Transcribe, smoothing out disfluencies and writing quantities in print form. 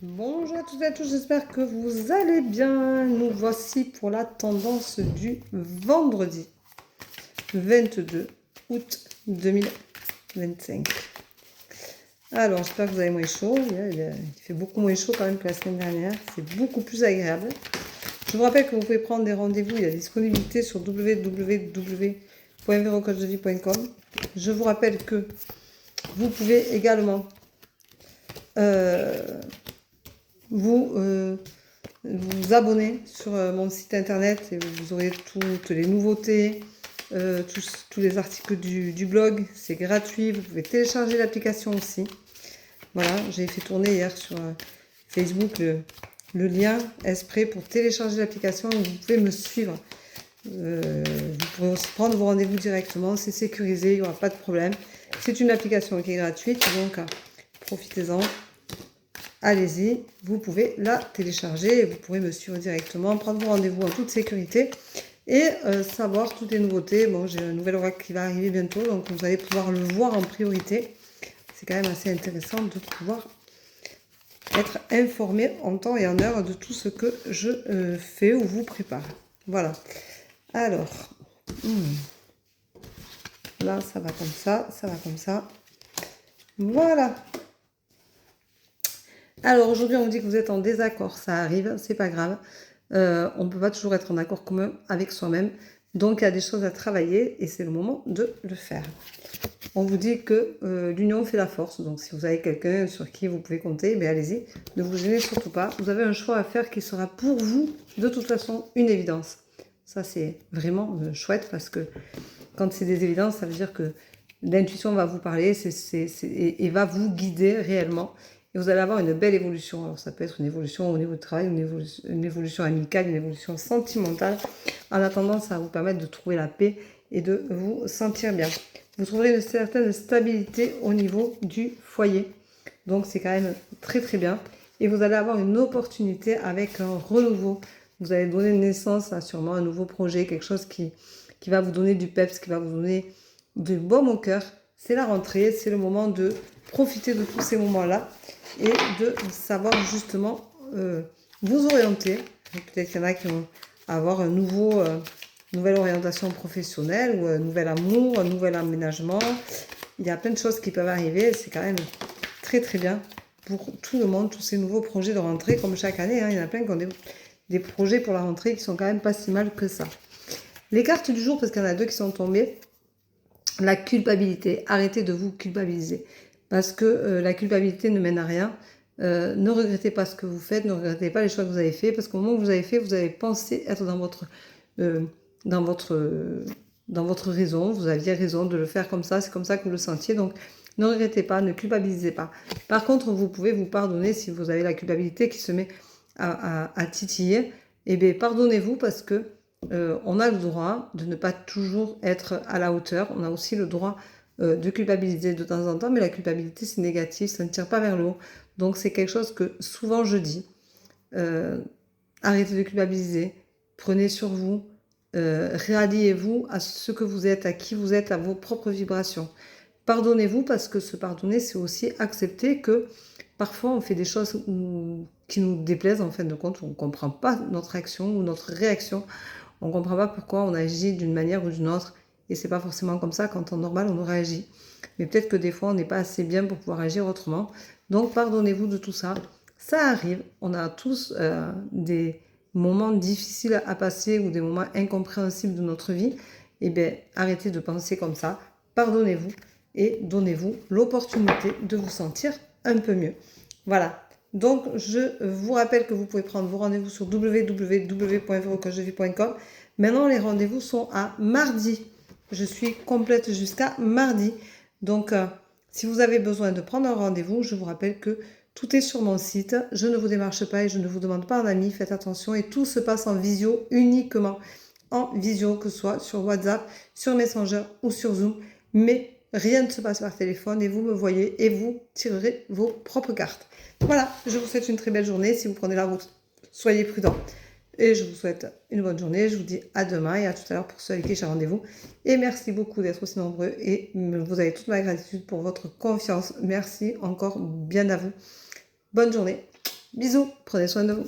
Bonjour à toutes et à tous, j'espère que vous allez bien. Nous voici pour la tendance du vendredi 22 août 2025. Alors, j'espère que vous avez moins chaud. Il fait beaucoup moins chaud quand même que la semaine dernière. C'est beaucoup plus agréable. Je vous rappelle que vous pouvez prendre des rendez-vous. Il y a disponibilité sur www.verocoachdevie.com. Je vous rappelle que vous pouvez également vous abonner sur mon site internet et vous aurez toutes les nouveautés, tous les articles du blog. C'est gratuit, vous pouvez télécharger l'application aussi. Voilà, j'ai fait tourner hier sur Facebook le lien exprès pour télécharger l'application et vous pouvez me suivre. Vous pourrez aussi prendre vos rendez-vous directement, c'est sécurisé, il n'y aura pas de problème. C'est une application qui est gratuite, donc profitez-en. Allez-y, vous pouvez la télécharger et vous pourrez me suivre directement, prendre vos rendez-vous en toute sécurité et savoir toutes les nouveautés. Bon, j'ai un nouvel oracle qui va arriver bientôt, donc vous allez pouvoir le voir en priorité. C'est quand même assez intéressant de pouvoir être informé en temps et en heure de tout ce que je fais ou vous prépare. Voilà. Alors, là, ça va comme ça, ça va comme ça. Voilà. Alors aujourd'hui, on vous dit que vous êtes en désaccord, ça arrive, c'est pas grave. On ne peut pas toujours être en accord commun avec soi-même. Donc il y a des choses à travailler et c'est le moment de le faire. On vous dit que l'union fait la force. Donc si vous avez quelqu'un sur qui vous pouvez compter, ben allez-y, ne vous gênez surtout pas. Vous avez un choix à faire qui sera pour vous de toute façon une évidence. Ça c'est vraiment chouette parce que quand c'est des évidences, ça veut dire que l'intuition va vous parler et va vous guider réellement. Et vous allez avoir une belle évolution. Alors ça peut être une évolution au niveau du travail, une évolution amicale, une évolution sentimentale. En attendant, ça va vous permettre de trouver la paix et de vous sentir bien. Vous trouverez une certaine stabilité au niveau du foyer. Donc c'est quand même très très bien. Et vous allez avoir une opportunité avec un renouveau. Vous allez donner naissance à sûrement un nouveau projet, quelque chose qui va vous donner du peps, qui va vous donner du baume au cœur. C'est la rentrée, c'est le moment de profiter de tous ces moments-là et de savoir justement vous orienter. Peut-être qu'il y en a qui vont avoir une nouvelle orientation professionnelle ou un nouvel amour, un nouvel aménagement. Il y a plein de choses qui peuvent arriver. C'est quand même très très bien pour tout le monde, tous ces nouveaux projets de rentrée, comme chaque année. Il y en a plein qui ont des projets pour la rentrée qui sont quand même pas si mal que ça. Les cartes du jour, parce qu'il y en a deux qui sont tombées. La culpabilité. Arrêtez de vous culpabiliser. Parce que la culpabilité ne mène à rien. Ne regrettez pas ce que vous faites, ne regrettez pas les choix que vous avez faits, parce qu'au moment où vous avez fait, vous avez pensé être dans votre raison, vous aviez raison de le faire comme ça, c'est comme ça que vous le sentiez, donc ne regrettez pas, ne culpabilisez pas. Par contre, vous pouvez vous pardonner si vous avez la culpabilité qui se met à titiller, et bien pardonnez-vous parce que on a le droit de ne pas toujours être à la hauteur, on a aussi le droit de culpabiliser de temps en temps, mais la culpabilité c'est négatif, ça ne tire pas vers le haut. Donc c'est quelque chose que souvent je dis. Arrêtez de culpabiliser, prenez sur vous, réalliez-vous à ce que vous êtes, à qui vous êtes, à vos propres vibrations. Pardonnez-vous parce que se pardonner c'est aussi accepter que parfois on fait des choses qui nous déplaisent en fin de compte, on ne comprend pas notre action ou notre réaction, on ne comprend pas pourquoi on agit d'une manière ou d'une autre. Et c'est pas forcément comme ça qu'en temps normal on aurait agi. Mais peut-être que des fois on n'est pas assez bien pour pouvoir agir autrement. Donc pardonnez-vous de tout ça. Ça arrive. On a tous des moments difficiles à passer ou des moments incompréhensibles de notre vie. Eh bien, arrêtez de penser comme ça. Pardonnez-vous et donnez-vous l'opportunité de vous sentir un peu mieux. Voilà. Donc, je vous rappelle que vous pouvez prendre vos rendez-vous sur www.verocoachdevie.com. Maintenant, les rendez-vous sont à mardi. Je suis complète jusqu'à mardi. Donc, si vous avez besoin de prendre un rendez-vous, je vous rappelle que tout est sur mon site. Je ne vous démarche pas et je ne vous demande pas un ami. Faites attention et tout se passe en visio, uniquement en visio, que ce soit sur WhatsApp, sur Messenger ou sur Zoom. Mais rien ne se passe par téléphone et vous me voyez et vous tirerez vos propres cartes. Voilà, je vous souhaite une très belle journée. Si vous prenez la route, soyez prudents. Et je vous souhaite une bonne journée. Je vous dis à demain et à tout à l'heure pour ceux avec qui j'ai rendez-vous. Et merci beaucoup d'être aussi nombreux. Et vous avez toute ma gratitude pour votre confiance. Merci encore bien à vous. Bonne journée. Bisous, prenez soin de vous.